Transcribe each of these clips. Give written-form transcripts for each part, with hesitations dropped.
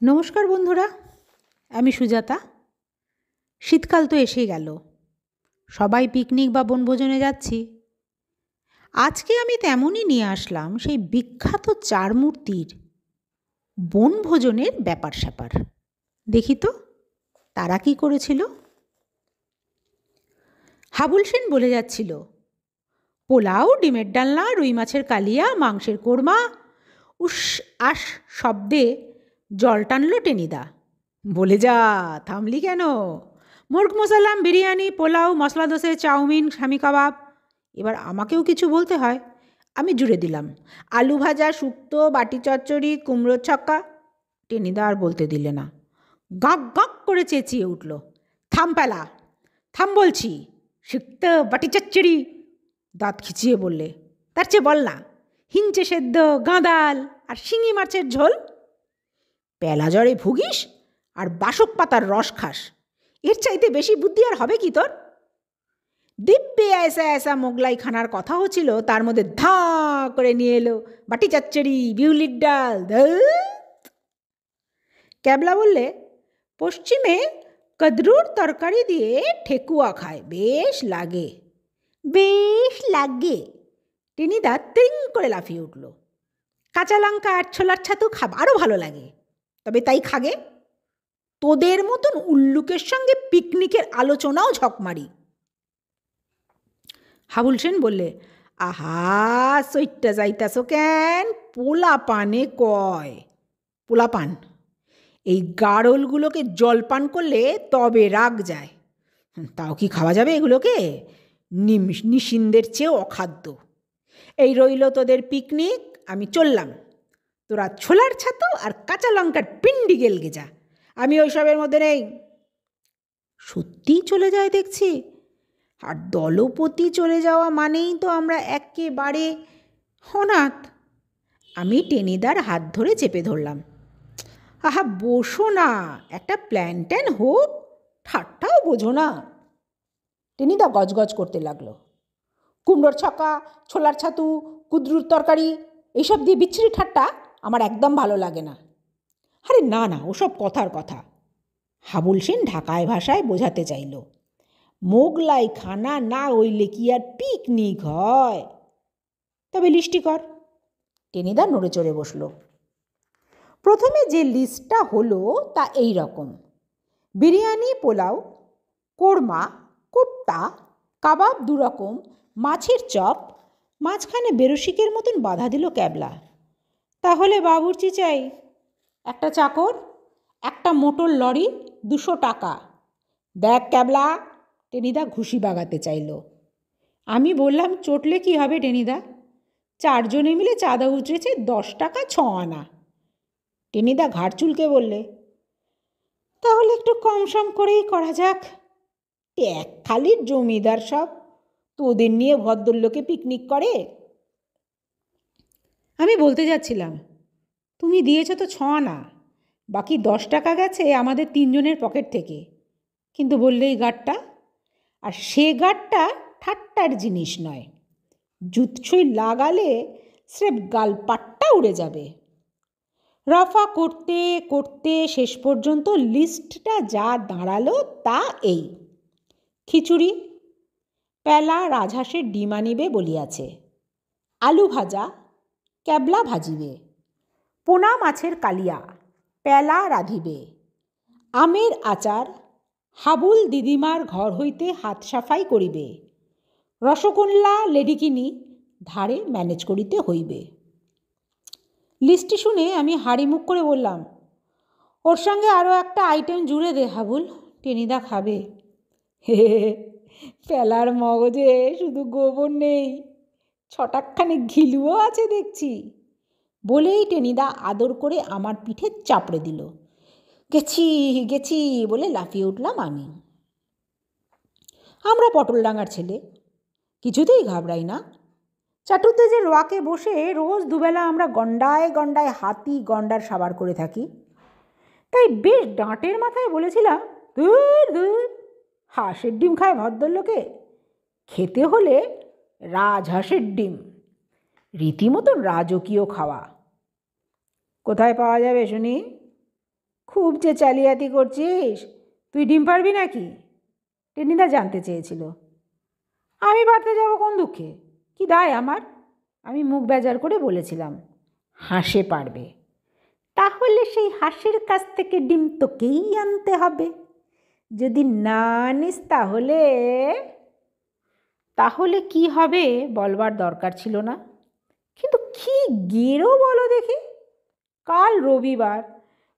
নমস্কার বন্ধুরা, আমি সুজাতা। শীতকাল তো এসেই গেল, সবাই পিকনিক বা বনভোজনে যাচ্ছি। আজকে আমি তেমনই নিয়ে আসলাম সেই বিখ্যাত চার মূর্তির বনভোজনের ব্যাপার স্যাপার। দেখি তো তারা কি করেছিল। হাবুল সেন বলে যাচ্ছিল, পোলাও, ডিমের ডালনা, রুই মাছের কালিয়া, মাংসের কোরমা। উস আস শব্দে জল টানল টেনিদা। বলে যা, থামলি কেন? মুর্গ মশালাম, বিরিয়ানি, পোলাও, মশলা দোসে, চাউমিন, স্বামী কাবাব। এবার আমাকেও কিছু বলতে হয়। আমি জুড়ে দিলাম, আলু ভাজা, শুক্তো, বাটি চচ্চড়ি, কুমড়োর ছক্কা। টেনিদা আর বলতে দিলে না, গাঁক গাঁক করে চেঁচিয়ে উঠল, থাম পেলা, থাম বলছি। শুক্তো, বাটি চচ্চড়ি। দাঁত খিচিয়ে বললে, তার চেয়ে বল না, হিঞ্চে সেদ্ধ, গাঁদাল আর শিঙি মাছের ঝোল। পেলা জ্বরে ভুগিস আর বাসক পাতার রস খাস, এর চাইতে বেশি বুদ্ধি আর হবে কি তোর? দিব্যে এসা এসা মোগলাই খানার কথা হচ্ছিল, তার মধ্যে ধাঁ করে নিয়ে এলো বাটি চচ্চড়ি, বিউলির ডাল। ক্যাবলা বললে, পশ্চিমে কদরুর তরকারি দিয়ে ঠেকুয়া খায়, বেশ লাগে, বেশ লাগে। টেনিদা তিং করে লাফিয়ে উঠল। কাঁচা লঙ্কা আর ছোলার ছাতু আরও ভালো লাগে, তবে তাই খাগে। তোদের মতন উল্লুকের সঙ্গে পিকনিকের আলোচনাও ঝকমারি। হাবুল সেন বললে, আহা, সইটটা যাইতাছ কেন? পোলা পানে কয়। পোলা পান? এই গাড়লগুলোকে জলপান করলে তবে রাগ যায়। তাও কি খাওয়া যাবে এগুলোকে? নিশিন্দের চেয়েও অখাদ্য। এই রইল তোদের পিকনিক, আমি চললাম। তোরা ছোলার ছাতু আর কাঁচা লঙ্কার পিন্ডি গেলগে যা, আমি ওইসবের মধ্যে নেই। সত্যিই চলে যায় দেখছি। আর দলপতি চলে যাওয়া মানেই তো আমরা একেবারে অনাথ। আমি টেনিদার হাত ধরে চেপে ধরলাম। আহা, বসো না, একটা প্ল্যান ট্যান হোক, ঠাট্টাও বোঝো না। টেনিদা গজগজ করতে লাগলো, কুমড়োর ছক্কা, ছোলার ছাতু, কুদ্রুর তরকারি, এইসব দিয়ে বিচ্ছিরি ঠাট্টা আমার একদম ভালো লাগে না। আরে না না, ওসব কথার কথা। হাবুল সেন ঢাকায় ভাষায় বোঝাতে চাইল, মোগলাই খানা না হইলে কি আর পিকনিক হয়? তবে লিস্টি কর। টেনিদা নড়ে চড়ে বসল। প্রথমে যে লিস্টটা হলো তা এই রকম: বিরিয়ানি, পোলাও, কোরমা, কোপ্তা, কাবাব 2 রকম, মাছের চপ। মাঝখানে বেরসিকের মতন বাধা দিল ক্যাবলা, তাহলে বাবুর্চি চাই, একটা চাকর, একটা মোটর লরি, 200 টাকা। দেখ ক্যাবলা, টেনিদা ঘুষি বাগাতে চাইল। আমি বললাম, চটলে কি হবে টেনিদা? 4 জনে মিলে চাঁদা উতরেছে 10 টাকা 6 আনা। টেনিদা ঘাড় চুলকে বললে, তাহলে একটু কম সম করেই করা যাক। এক খালির জমিদার সব, তোদের নিয়ে ভদ্রলোকে পিকনিক করে। আমি বলতে যাচ্ছিলাম, তুমি দিয়েছ তো 6 আনা, বাকি 10 টাকা গেছে আমাদের 3 জনের পকেট থেকে। কিন্তু বললেই গাঁটটা, আর সে গাঁটটা ঠাট্টার জিনিস নয়। জুৎসই লাগালে স্রেফ গালপাট্টা উড়ে যাবে। রফা করতে করতে শেষ পর্যন্ত লিস্টটা যা দাঁড়ালো তা এই: খিচুড়ি, পেলা রাজহাঁসের ডিম আনিবে বলিয়াছে, আলু ভাজা, ক্যাবলা ভাজিবে, পোনা মাছের কালিয়া, পেলা রাঁধিবে, আমের আচার, হাবুল দিদিমার ঘর হইতে হাত সাফাই করিবে, রসগোল্লা লেডিকিনি ধারে ম্যানেজ করিতে হইবে। লিস্টটি শুনে আমি হাড়ি মুখ করে বললাম, ওর সঙ্গে আরও একটা আইটেম জুড়ে দে হাবুল, টেনিদা খাবে। হে, পেলার মগজে শুধু গোবর নেই, ছটাকখানি ঘিলুও আছে দেখছি। বলেই টেনিদা আদর করে আমার পিঠে চাপড়ে দিল। গেছি গেছি বলে লাফিয়ে উঠলাম আমি। আমরা পটলডাঙ্গার ছেলে, কিছুতেই ঘাবড়াই না। চাটুতে যে রোয়াকে বসে রোজ দুবেলা আমরা গন্ডায় গন্ডায় হাতি গন্ডার সাবার করে থাকি, তাই বেশ ডাঁটের মাথায় বলেছিলাম, দূর দূর, হাঁসের ডিম খায় ভদ্রলোকে, খেতে হলে রাজহাঁসের ডিম, রীতিমতো রাজকীয় খাওয়া। কোথায় পাওয়া যাবে শুনি? খুব যে জালিয়াতি করছিস, তুই ডিম পারবি নাকি? টেনিদা জানতে চেয়েছিল। আমি পারতে যাব কোন দুঃখে, কি দায় আমার? আমি মুখ বেজার করে বলেছিলাম, হাঁসে পারবে। তাহলে সেই হাঁসের কাছ থেকে ডিম তোকেই আনতে হবে। যদি না আনিস তাহলে তাহলে কি হবে বলবার দরকার ছিল না, কিন্তু কি গেরো বলো দেখি। কাল রবিবার,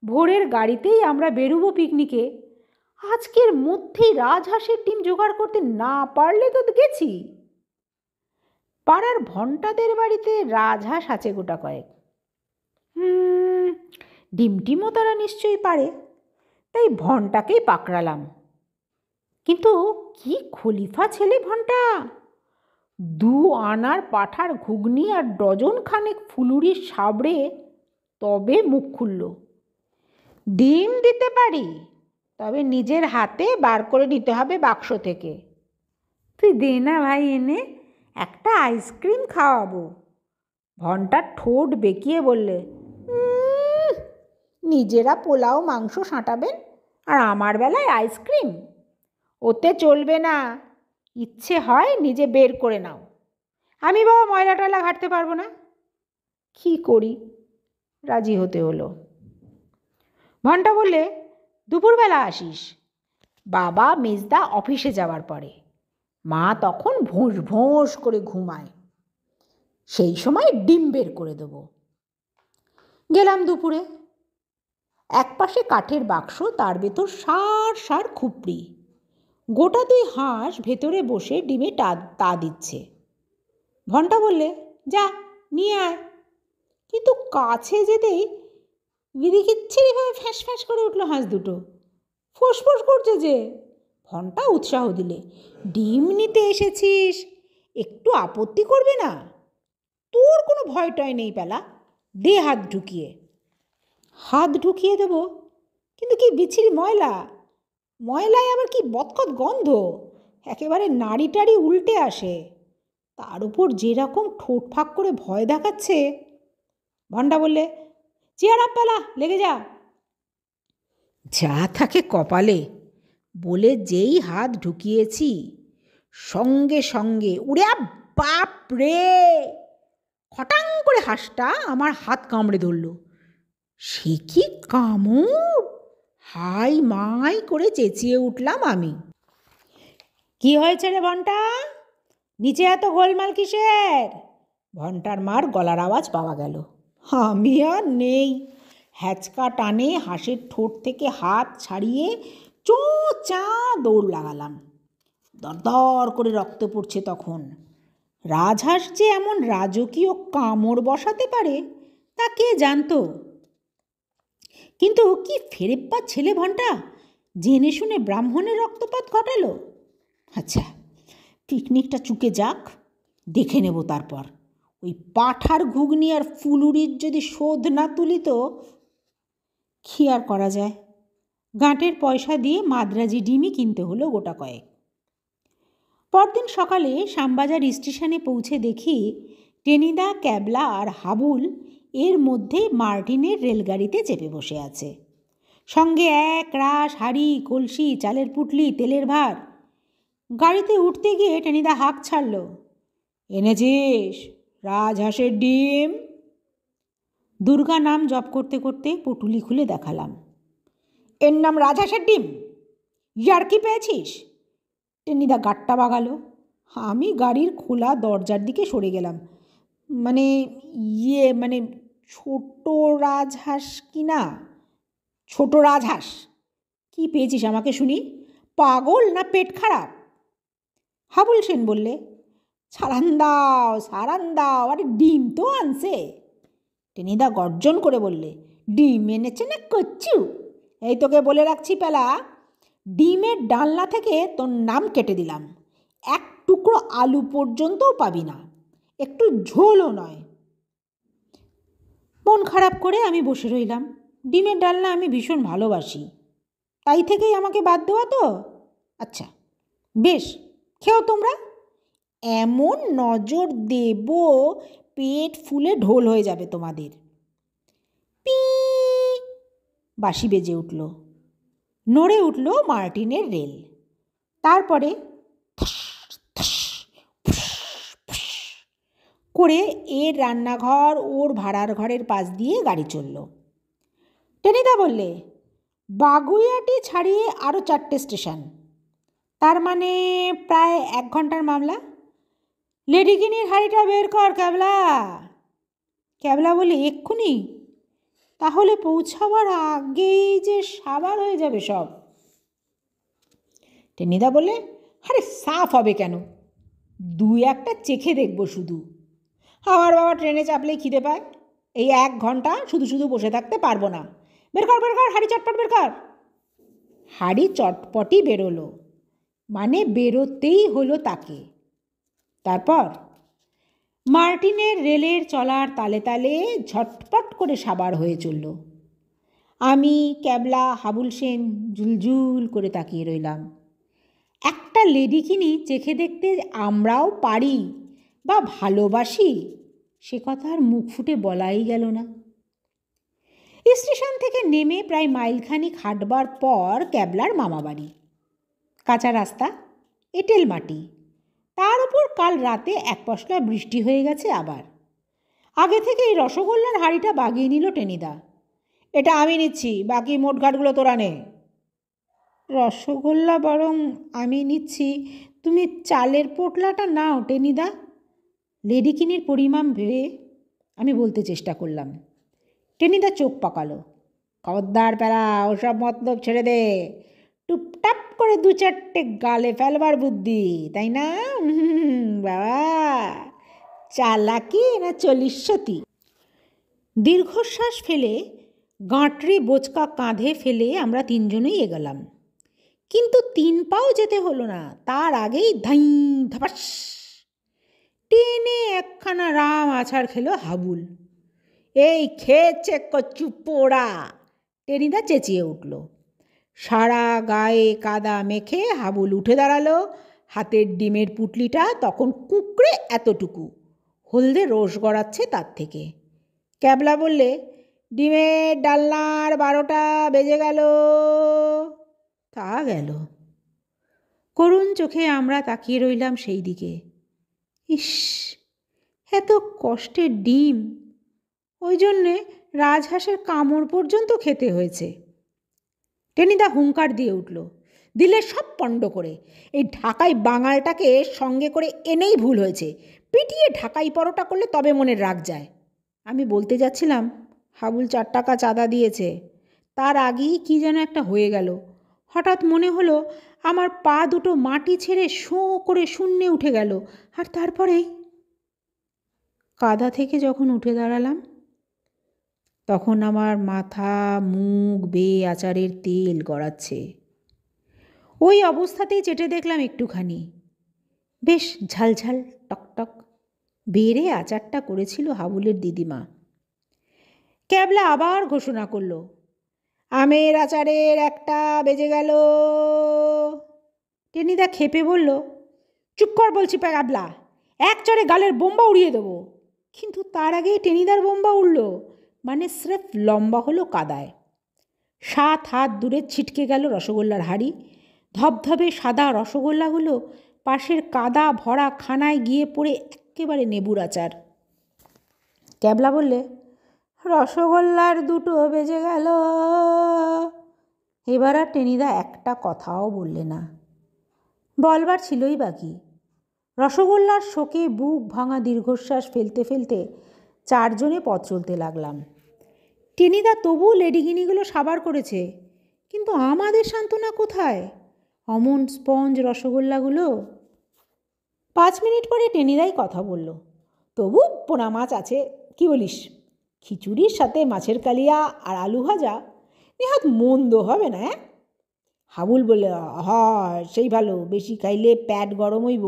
ভোরের গাড়িতেই আমরা বেরোবো পিকনিকে। আজকের মধ্যেই রাজহাঁসের ডিম জোগাড় করতে না পারলে তো গেছি। পাড়ার ভন্টাদের বাড়িতে রাজহাঁস আছে গোটা কয়েক। ডিমটিমও তারা নিশ্চয়ই পারে, তাই ভন্টাকেই পাকড়ালাম। কিন্তু কি খলিফা ছেলে ভন্টা! 2 আনার পাঁঠার ঘুগনি আর ডজন খানেক ফুলুরির সাবড়ে তবে মুখ খুলল। ডিম দিতে পারি, তবে নিজের হাতে বার করে নিতে হবে বাক্স থেকে। তুই দে না ভাই এনে, একটা আইসক্রিম খাওয়াবো। ভন্টার ঠোঁট বেঁকিয়ে বললে, নিজেরা পোলাও মাংস সাঁটাবেন আর আমার বেলায় আইসক্রিম? ওতে চলবে না, ইচ্ছে হয় নিজে বের করে নাও। আমি বাবা ময়লা টয়লা ঘাঁটতে পারবো না। কী করি, রাজি হতে হলো। ভন্টা বললে, দুপুরবেলা আসিস, বাবা মেজদা অফিসে যাওয়ার পরে। মা তখন ভোঁস ভোঁস করে ঘুমায়, সেই সময় ডিম বের করে দেবো। গেলাম দুপুরে। একপাশে কাঠের বাক্স, তার ভেতর সার সার খুপড়ি। গোটা 2 হাঁস ভেতরে বসে ডিমে তা দিচ্ছে। ভন্টা বললে, যা নিয়ে আয়। কিন্তু কাছে যেতেই বিদিকিচ্ছিরিভাবে ফ্যাঁস ফ্যাঁস করে উঠল হাঁস দুটো। ফোঁস করছে যে। ভন্টা উৎসাহ দিলে, ডিম নিতে এসেছিস, একটু আপত্তি করবে না? তোর কোনো ভয় টয় নেই পেলা, দে হাত ঢুকিয়ে। হাত ঢুকিয়ে দেবো, কিন্তু কি বিচ্ছিরি ময়লা! ময়লায় আবার কি বদকত গন্ধ, একেবারে নাড়ি টাড়ি উল্টে আসে। তার উপর যেরকম ঠোঁট ফাঁক করে ভয় দেখাচ্ছে। ভন্টা বললে, চেয়ার আপ পেলা, লেগে যা। যা থাকে কপালে বলে যেই হাত ঢুকিয়েছি, সঙ্গে সঙ্গে উড়ে বাপ রে, খটাং করে হাঁসটা আমার হাত কামড়ে ধরল। সে কি কামড়! হাই মাই করে চেঁচিয়ে উঠলাম আমি। কি হয়েছে রে ভন্টা, নিচে এত গোলমাল কিসের? ভন্টার মার গলার আওয়াজ পাওয়া গেল। আমি আর নেই, হ্যাচকা টানে হাঁসের ঠোঁট থেকে হাত ছাড়িয়ে চোঁচা দৌড় লাগালাম। দরদর করে রক্ত পড়ছে তখন। রাজহাঁস যে এমন রাজকীয় কামড় বসাতে পারে তা কে জানতো? কিন্তু কি ফেরেপ্পা ছেলে ভন্টা, জেনে শুনে ব্রাহ্মণের রক্তপাত ঘটালো। আচ্ছা, পিকনিকটা চুকে যাক, দেখে নেব তারপর। ওই পাঁঠার ঘুগনি আর ফুলুরির যদি শোধ না তুলি তো কী আর করা যায়। গাঁটের পয়সা দিয়ে মাদ্রাজি ডিমই কিনতে হলো গোটা কয়েক। পরদিন সকালে শ্যামবাজার স্টেশনে পৌঁছে দেখি টেনিদা, ক্যাবলা আর হাবুল এর মধ্যে মার্টিনের রেলগাড়িতে চেপে বসে আছে। সঙ্গে এক রাশ হাঁড়ি, কলসি, চালের পুটলি, তেলের ভার। গাড়িতে উঠতে গিয়ে টেনিদা হাঁক ছাড়ল, এনেছিস রাজহাঁসের ডিম? দুর্গা নাম জপ করতে করতে পুটুলি খুলে দেখালাম। এর নাম রাজহাঁসের ডিম? ইয়ার কি পেয়েছিস? টেনিদা গাট্টা বাগালো। আমি গাড়ির খোলা দরজার দিকে সরে গেলাম। মানে ছোট রাজহাঁস কি না? ছোট রাজহাঁস কি পেয়েছিস আমাকে শুনি? পাগল না পেট খারাপ? হাবুল সেন বললে, সারান দাও, আরে ডিম তো আনছে। টেনিদা গর্জন করে বললে, ডিম এনেছে না কচ্ছু? এই তোকে বলে রাখছি পেলা, ডিমের ডালনা থেকে তোর নাম কেটে দিলাম। এক টুকরো আলু পর্যন্তও পাবি না, একটু ঝোলও নয়। মন খারাপ করে আমি বসে রইলাম। ডিমের ডালনা আমি ভীষণ ভালোবাসি, তাই থেকেই আমাকে বাদ দেওয়া তো। আচ্ছা বেশ, খেও তোমরা। এমন নজর দেব, পেট ফুলে ঢোল হয়ে যাবে তোমাদের। পি বাঁশি বেজে উঠল, নড়ে উঠল মার্টিনের রেল। তারপরে করে এর রান্নাঘর ওর ভাড়ার ঘরের পাশ দিয়ে গাড়ি চলল। টেনিদা বললে, বাগুইয়াটি ছাড়িয়ে আরও 4টে স্টেশন, তার মানে প্রায় 1 ঘন্টার মামলা। লেডিকিনির হাড়িটা বের কর ক্যাবলা। ক্যাবলা বলে, এক্ষুনি? তাহলে পৌঁছাবার আগেই যে সাবার হয়ে যাবে সব। টেনিদা বলে, আরে সাফ হবে কেন, 2-1টা চেখে দেখবো শুধু। আমার বাবা ট্রেনে চাপলেই খিদে পায়, এই 1 ঘন্টা শুধু শুধু বসে থাকতে পারবো না। বের কর হাড়ি চটপট বের কর। হাড়ি চটপটই বেরোলো, মানে বেরোতেই হলো তাকে। তারপর মার্টিনের রেলের চলার তালে তালে ঝটপট করে সাবার হয়ে চলল। আমি, ক্যাবলা, হাবুল সেন ঝুলঝুল করে তাকিয়ে রইলাম। একটা লেডিকিনি চেখে দেখতে আমরাও পারি বা ভালোবাসি, সে কথা আর মুখ ফুটে বলাই গেল না। স্টেশন থেকে নেমে প্রায় মাইলখানিক হাঁটবার পর ক্যাবলার মামাবাড়ি। কাঁচা রাস্তা, এঁটেল মাটি, তার উপর কাল রাতে 1 পশলা বৃষ্টি হয়ে গেছে আবার। আগে থেকে এই রসগোল্লার হাঁড়িটা বাগিয়ে নিল টেনিদা। এটা আমি নিচ্ছি, বাকি মোটঘাটগুলো তোরা নে। রসগোল্লা বরং আমি নিচ্ছি, তুমি চালের পোটলাটা নাও টেনিদা। লেডিকিনির পরিমাণ ভেবে আমি বলতে চেষ্টা করলাম। টেনিদা চোখ পাকালো। খবরদার প্যারা, ওসব মতলব ছেড়ে দে, টুপটাপ করে 2-4টে গালে ফেলবার বুদ্ধি, তাই না? বাবা, চালাকি না চলিষ্যতি। দীর্ঘশ্বাস ফেলে গাঁটরি বোচকা কাঁধে ফেলে আমরা 3জনই এগোলাম, কিন্তু 3 পাও যেতে হলো না, তার আগেই ধাই ধাপাস টেনে একখানা রাম আছাড় খেলো হাবুল। এই খেয়েছে কচু পোড়া, টেনিদা চেঁচিয়ে উঠল। সারা গায়ে কাদা মেখে হাবুল উঠে দাঁড়ালো। হাতের ডিমের পুটলিটা তখন কুঁকড়ে এতটুকু, হলদে রোষ গড়াচ্ছে তার থেকে। ক্যাবলা বললে, ডিমের ডালনার 12টা বেজে গেল। তা গেল। করুণ চোখে আমরা তাকিয়ে রইলাম সেই দিকে। ইস, এত কষ্টের ডিম, ওই জন্যে রাজহাঁসের কামড় পর্যন্ত খেতে হয়েছে। টেনিদা হুঙ্কার দিয়ে উঠল, দিলে সব পণ্ড করে। এই ঢাকাই বাঙালটাকে সঙ্গে করে এনেই ভুল হয়েছে, পিটিয়ে ঢাকাই পরোটা করলে তবে মনের রাগ যায়। আমি বলতে যাচ্ছিলাম, হাবুল 4 টাকা চাঁদা দিয়েছে, তার আগেই কি যেন একটা হয়ে গেল। হঠাৎ মনে হলো আমার পা দুটো মাটি ছেড়ে শোঁ করে শূন্যে উঠে গেল। আর তারপরেই কাদা থেকে যখন উঠে দাঁড়ালাম, তখন আমার মাথা মুখ বেয়ে আচারের তেল গড়াচ্ছে। ওই অবস্থাতেই চেটে দেখলাম একটুখানি, বেশ ঝালঝাল টকটক বেড়ে আচারটা করেছিল হাবুলের দিদিমা। ক্যাবলা আবার ঘোষণা করলো, আমের আচারের 1টা বেজে গেল। টেনিদা খেপে বলল, চুপ কর বলছি ক্যাবলা, 1 চড়ে গালের বোম্বা উড়িয়ে দেবো। কিন্তু তার আগেই টেনিদার বোম্বা উড়ল, মানে স্রেফ লম্বা হলো কাদায়। 7 হাত দূরে ছিটকে গেল রসগোল্লার হাঁড়ি। ধবধবে সাদা রসগোল্লাগুলো পাশের কাদা ভরা খানায় গিয়ে পড়ে একেবারে নেবুর আচার। ক্যাবলা বললে, রসগোল্লার 2টো বেজে গেল। এবার আর টেনিদা একটা কথাও বললে না। বলবার ছিলই বাকি। রসগোল্লার শোকে বুক ভাঙা দীর্ঘশ্বাস ফেলতে ফেলতে 4 জনে পথ চলতে লাগলাম। টেনিদা তবু লেডিগিনিগুলো সাবার করেছে, কিন্তু আমাদের সান্ত্বনা কোথায়? অমন স্পঞ্জ রসগোল্লাগুলো। 5 মিনিট পরে টেনিদাই কথা বলল, তবু পোনা মাছ আছে, কি বলিস? খিচুড়ির সাথে মাছের কালিয়া আর আলু ভাজা নেহাত মন্দ হবে না। হাবুল বলে, হয় সেই ভালো, বেশি খাইলে প্যাট গরম হইব,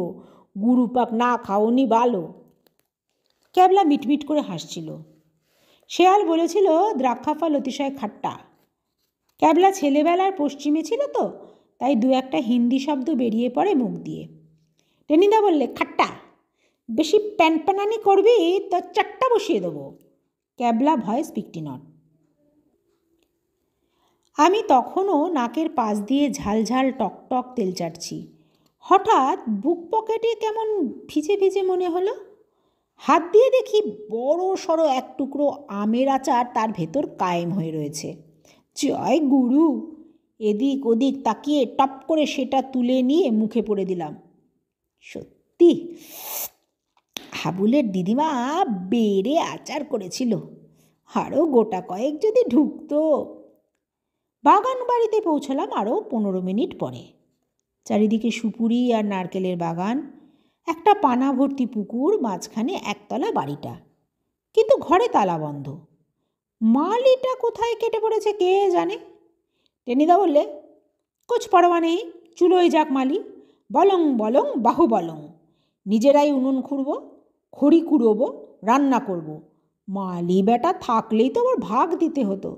গুরু পাক না খাওনি ভালো। ক্যাবলা মিটমিট করে হাসছিল। শেয়াল বলেছিল দ্রাক্ষা ফল অতিশয় খাট্টা। ক্যাবলা ছেলেবেলার পশ্চিমে ছিল তো, তাই 2-1টা হিন্দি শব্দ বেরিয়ে পড়ে মুখ দিয়ে। টেনিদা বললে, খাট্টা, বেশি প্যানপ্যানানি করবি তো 4টা বসিয়ে দেবো। ক্যাবলা ভয়েস 59। আমি তখনও নাকের পাশ দিয়ে ঝালঝাল টকটক তেল চাটছি। হঠাৎ বুক পকেটে কেমন ভিজে ভিজে মনে হলো। হাত দিয়ে দেখি বড় সড়ো এক টুকরো আমের আচার তার ভেতর কায়েম হয়ে রয়েছে। জয় গুরু! এদিক ওদিক তাকিয়ে টপ করে সেটা তুলে নিয়ে মুখে পুরে দিলাম। সত্যি হাবুলের দিদিমা বেড়ে আচার করেছিল। আরও গোটা কয়েক যদি ঢুকতো। বাগান বাড়িতে পৌঁছলাম আরও 15 মিনিট পরে। চারিদিকে সুপুরি আর নারকেলের বাগান, একটা পানা ভর্তি পুকুর, মাঝখানে একতলা বাড়িটা, কিন্তু ঘরে তালা বন্ধ। মালিটা কোথায় কেটে পড়েছে কে জানে। টেনিদা বললে, কুছ পরোয়া নেই, চুলোয় যাক মালি, বলং বলং বাহু বলং, নিজেরাই উনুন খুঁড়ব, খড়ি কুড়োবো, রান্না করব। মালি বেটা থাকলেই তো আবার ভাগ দিতে হতো।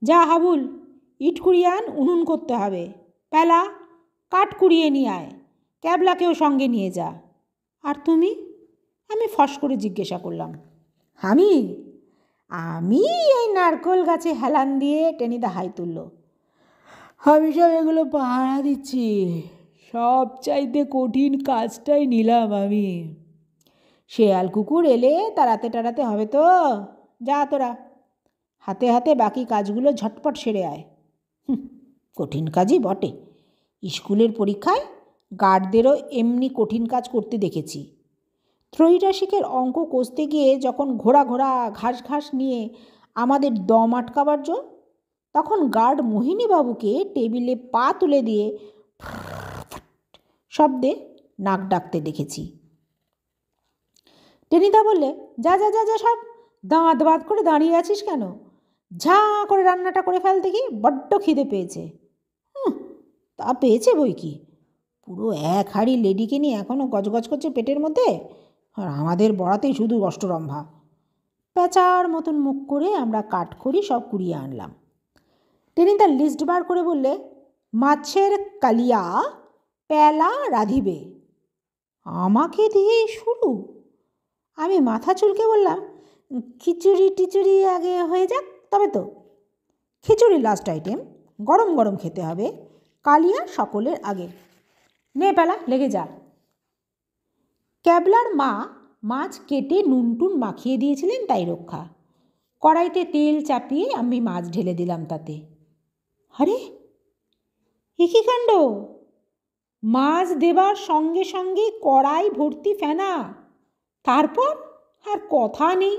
যা হাবুল, ইট কুড়িয়ে আন, উনুন করতে হবে। পেলা, কাঠ কুড়িয়ে নিয়ে আয়, ক্যাবলাকেও সঙ্গে নিয়ে যা। আর তুমি? আমি ফস করে জিজ্ঞাসা করলাম। আমি আমি এই নারকোল গাছে হেলান দিয়ে। টেনিদা হাই তুলল। আমি সব এগুলো পাহারা দিচ্ছি, সব চাইতে কঠিন কাজটাই নিলাম আমি। শেয়াল কুকুর এলে তাড়াতে টাড়াতে হবে তো। যা তোরা, হাতে হাতে বাকি কাজগুলো ঝটপট সেরে আয়। কঠিন কাজই বটে। স্কুলের পরীক্ষায় গার্ডদেরও এমনি কঠিন কাজ করতে দেখেছি। ত্রৈরাসিকের অঙ্ক কষতে গিয়ে যখন ঘোড়া ঘোড়া ঘাস ঘাস নিয়ে আমাদের দম আটকাবার জো, তখন গার্ড মোহিনীবাবুকে টেবিলে পা তুলে দিয়ে শব্দে নাক ডাকতে দেখেছি। টেনিদা বললে, যা যা যা যা, সব দাঁত বাঁধ করে দাঁড়িয়ে আছিস কেন? ঝা করে রান্নাটা করে ফেল দেখি, বড্ড খিদে পেয়েছে। তা পেয়েছে বই কি, পুরো এক হাঁড়ি লেডিকে নিয়ে এখনও গজগজ করছে পেটের মধ্যে, আর আমাদের বড়াতেই শুধু অষ্টরম্ভা। প্যাঁচার মতন মুখ করে আমরা কাঠখড়ি সব কুড়িয়ে আনলাম। টেনিদা লিস্ট বার করে বললে, মাছের কালিয়া, পেলা রাঁধিবে। আমাকে দিয়েই শুরু। আমি মাথা চুলকে বললাম, খিচুড়ি টিচুড়ি আগে হয়ে যাক তবে তো। খিচুড়ি লাস্ট আইটেম, গরম গরম খেতে হবে, কালিয়া সকলের আগে। নে পেলা, লেগে যা। ক্যাবলার মা মাছ কেটে নুন টুন মাখিয়ে দিয়েছিলেন তাই রক্ষা। কড়াইতে তেল চাপিয়ে আমি মাছ ঢেলে দিলাম তাতে। আরে এ কী কাণ্ড! মাছ দেবার সঙ্গে সঙ্গে কড়াই ভর্তি ফেনা। তারপর আর কথা নেই,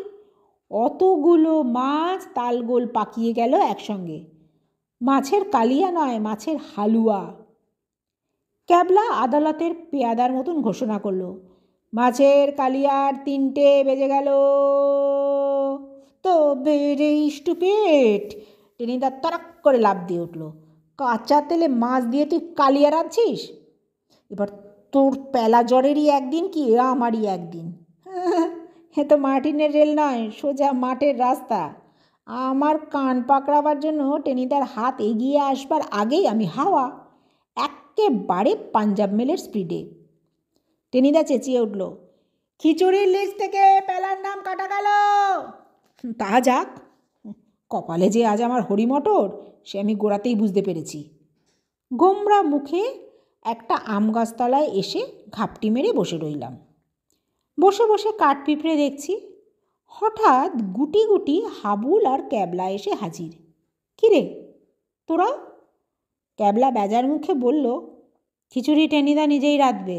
অতগুলো মাছ তালগোল পাকিয়ে গেল একসঙ্গে। মাছের কালিয়া নয়, মাছের হালুয়া। ক্যাবলা আদালতের পেয়াদার মতন ঘোষণা করল, মাছের কালিয়ার 3টে বেজে গেল। তো বেড়ে স্টুপিড! টেনিদা তরাক করে লাফ দিয়ে উঠল। কাঁচা তেলে মাছ দিয়ে তুই কালিয়া রাঁধছিস? এবার তোর পেলা জ্বরেরই একদিন কি আমারই একদিন। এ তো মার্টিনের রেল নয়, সোজা মাঠের রাস্তা। আমার কান পাকড়াবার জন্য টেনিদার হাত এগিয়ে আসবার আগেই আমি হাওয়া, একেবারে পাঞ্জাব মেলের স্পিডে। টেনিদা চেঁচিয়ে উঠল, খিচুড়ির লিস্ট থেকে পেলার নাম কাটা গেল। তা যাক, কপালে যে আজ আমার হরিমটর সে আমি গোড়াতেই বুঝতে পেরেছি। গোমরা মুখে একটা আম গাছতলায় এসে ঘাপটি মেরে বসে রইলাম। বসে বসে কাঠ পিঁপড়ে দেখছি। হঠাৎ গুটি গুটি হাবুল আর ক্যাবলা এসে হাজির। কিরে তোরা? ক্যাবলা বেজার মুখে বলল, খিচুড়ি টেনিদা নিজেই রাঁধবে,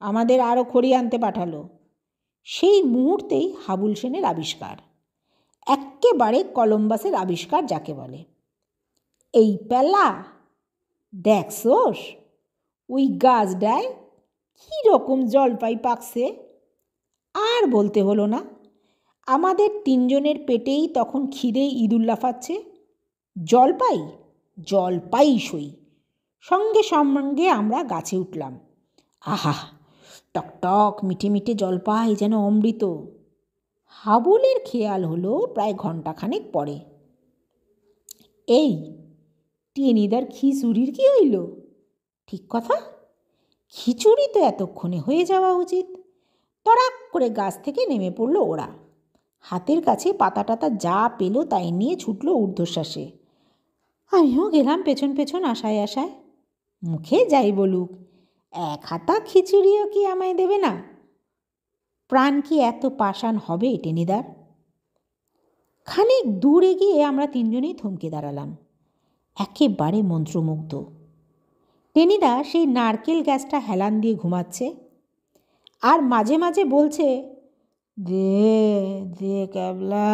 আমাদের আরও খড়ি আনতে পাঠালো। সেই মুহূর্তেই হাবুল সেনের আবিষ্কার, এক্কেবারে কলম্বাসের আবিষ্কার যাকে বলে। এই পেলা দেখছোস, ওই গাছটায় কীরকম জলপাই পাকছে। আর বলতে হলো না, আমাদের 3 জনের পেটেই তখন খিদে ইঁদুর লাফাচ্ছে। জলপাই জলপাই সই। সঙ্গে সঙ্গে আমরা গাছে উঠলাম। আহা, টকটক মিঠে মিঠে জলপাই যেন অমৃত। হাবুলের খেয়াল হলো প্রায় ঘণ্টাখানেক পরে, এই টেনিদার খিচুড়ির কী হইল? ঠিক কথা, খিচুড়ি তো এতক্ষণে হয়ে যাওয়া উচিত। তড়াক করে গাছ থেকে নেমে পড়ল ওরা। হাতের কাছে পাতা টাতা যা পেল তাই নিয়ে ছুটল ঊর্ধ্বশ্বাসে। আমিও গেলাম পেছন পেছন আশায় আশায়। মুখে যাই বলুক, এক হাতা খিচুড়িও কি আমায় দেবে না? প্রাণ কি এত পাষাণ হবে টেনিদার? খানিক দূরে গিয়ে আমরা তিনজনেই থমকে দাঁড়ালাম, একেবারে মন্ত্রমুগ্ধ। টেনিদা সেই নারকেল গ্যাসটা হেলান দিয়ে ঘুমাচ্ছে, আর মাঝে মাঝে বলছে, দে দে ক্যাবলা,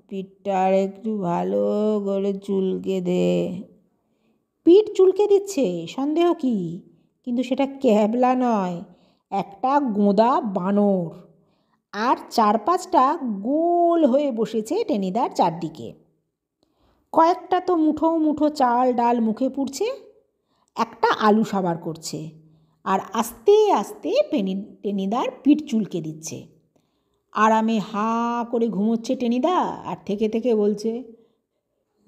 পিঠটা আর একটু ভালো করে চুলকে দে। পিঠ চুলকে দিচ্ছে, সন্দেহ কি, কিন্তু সেটা ক্যাবলা নয়, একটা গোঁদা বানর। আর 4-5টা গোল হয়ে বসেছে টেনিদার চারদিকে। কয়েকটা তো মুঠো মুঠো চাল ডাল মুখে পুড়ছে, একটা আলু সাবার করছে, আর আস্তে আস্তে টেনিদার পিঠ চুলকে দিচ্ছে। আরামে হাঁ করে ঘুমোচ্ছে টেনিদা, আর থেকে থেকে বলছে,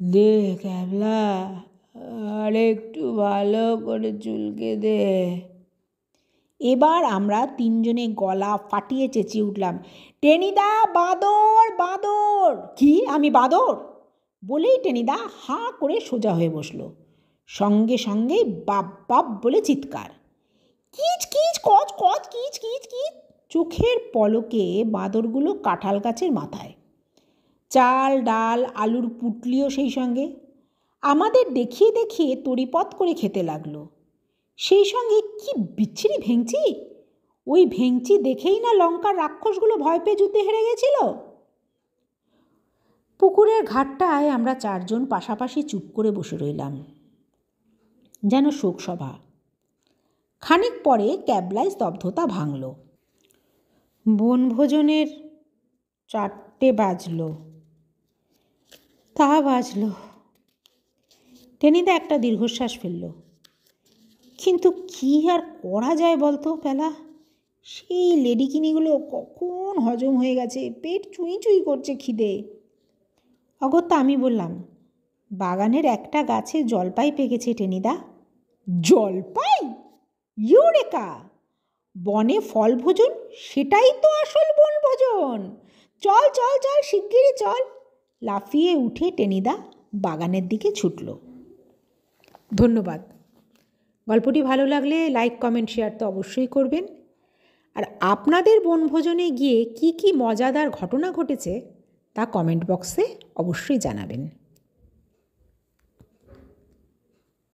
দে ক্যাবলা, আর একটু ভালো করে চুলকে দে। এবার আমরা তিনজনে গলা ফাটিয়ে চেঁচিয়ে উঠলাম, টেনিদা বাঁদর বাঁদর! কি, আমি বাঁদর? বলেই টেনিদা হাঁ করে সোজা হয়ে বসল। সঙ্গে সঙ্গেই বাপ বাপ বলে চিৎকার, কিচ কিচ কচ কচ কিচ কিচ কিচ। চোখের পলকে বাঁদরগুলো কাঁঠাল গাছের মাথায়, চাল ডাল আলুর পুটলিও সেই সঙ্গে। আমাদের দেখিয়ে দেখিয়ে তড়িপথ করে খেতে লাগলো। সেই সঙ্গে কি বিচ্ছিরি ভেঙচি! ওই ভেঙচি দেখেই না লঙ্কার রাক্ষসগুলো ভয় পেয়ে যুদ্ধে হেরে গেছিল। পুকুরের ঘাটটায় আমরা চারজন পাশাপাশি চুপ করে বসে রইলাম, যেন শোকসভা। খানিক পরে ক্যাবলায় স্তব্ধতা ভাঙল। বনভোজনের 4টে বাজল। তা বাজল। টেনিদা একটা দীর্ঘশ্বাস ফেলল। কিন্তু কি আর করা যায় বলতো পেলা? সেই লেডিকিনিগুলো কখন হজম হয়ে গেছে, পেট চুঁই চুঁই করছে খিদে। অগত্যা আমি বললাম, বাগানের একটা গাছে জলপাই পেকেছে টেনিদা। জলপাই? ইউরেকা! বনে ফল ভোজন, সেটাই তো আসল বনভোজন। চল চল চল, শিগগিরই চল। লাফিয়ে উঠে টেনিদা বাগানের দিকে ছুটল। ধন্যবাদ। গল্পটি ভালো লাগলে লাইক কমেন্ট শেয়ার তো অবশ্যই করবেন। আর আপনাদের বনভোজনে গিয়ে কি কি মজাদার ঘটনা ঘটেছে তা কমেন্ট বক্সে অবশ্যই জানাবেন।